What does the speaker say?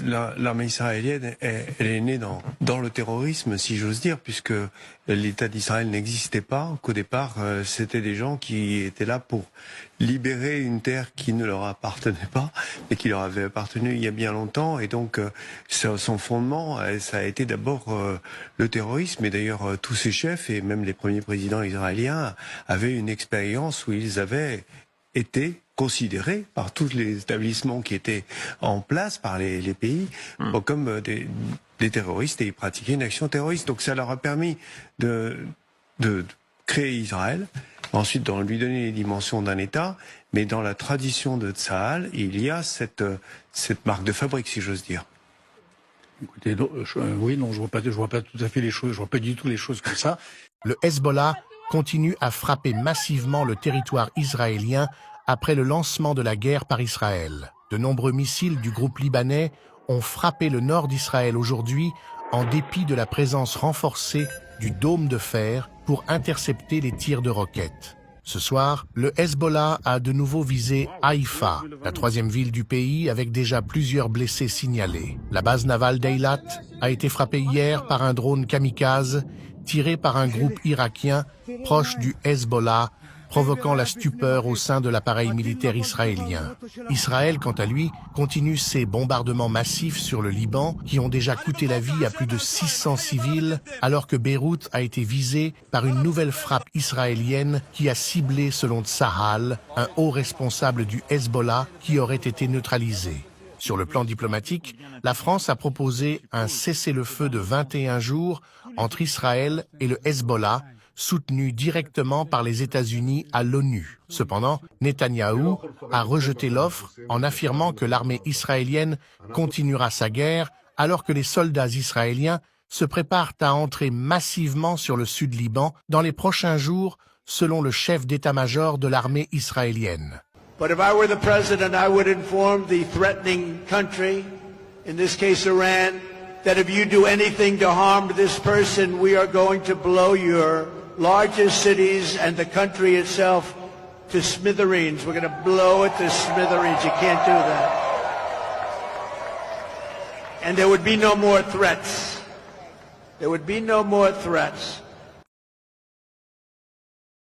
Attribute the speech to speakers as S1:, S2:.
S1: l'armée israélienne, elle est née dans le terrorisme, si j'ose dire, puisque l'État d'Israël n'existait pas, qu'au départ, c'était des gens qui étaient là pour libérer une terre qui ne leur appartenait pas, mais qui leur avait appartenu il y a bien longtemps. Et donc, son fondement, ça a été d'abord le terrorisme. Et d'ailleurs, tous ces chefs, et même les premiers présidents israéliens, avaient une expérience où ils avaient été considérés par tous les établissements qui étaient en place, par les pays, comme des terroristes, et ils pratiquaient une action terroriste. Donc ça leur a permis de créer Israël, ensuite de lui donner les dimensions d'un État, mais dans la tradition de Tsahal, il y a cette marque de fabrique, si j'ose dire.
S2: Écoutez, oui, non, je vois pas tout à fait les choses, je vois pas du tout les choses comme ça.
S3: Le Hezbollah continue à frapper massivement le territoire israélien après le lancement de la guerre par Israël. De nombreux missiles du groupe libanais ont frappé le nord d'Israël aujourd'hui en dépit de la présence renforcée du dôme de fer pour intercepter les tirs de roquettes. Ce soir, le Hezbollah a de nouveau visé Haïfa, la troisième ville du pays avec déjà plusieurs blessés signalés. La base navale d'Eilat a été frappée hier par un drone kamikaze tiré par un groupe irakien proche du Hezbollah, provoquant la stupeur au sein de l'appareil militaire israélien. Israël, quant à lui, continue ses bombardements massifs sur le Liban qui ont déjà coûté la vie à plus de 600 civils, alors que Beyrouth a été visée par une nouvelle frappe israélienne qui a ciblé, selon Tsahal, un haut responsable du Hezbollah qui aurait été neutralisé. Sur le plan diplomatique, la France a proposé un cessez-le-feu de 21 jours entre Israël et le Hezbollah, soutenu directement par les États-Unis à l'ONU. Cependant, Netanyahou a rejeté l'offre en affirmant que l'armée israélienne continuera sa guerre alors que les soldats israéliens se préparent à entrer massivement sur le sud Liban dans les prochains jours, selon le chef d'état-major de l'armée israélienne.
S4: But if I were the president, I would inform the threatening country, in this case Iran, that if you do anything to harm this person, we are going to blow your largest cities and the country itself to smithereens. We're going to blow it to smithereens. You can't do that. And there would be no more threats. There would be no more threats.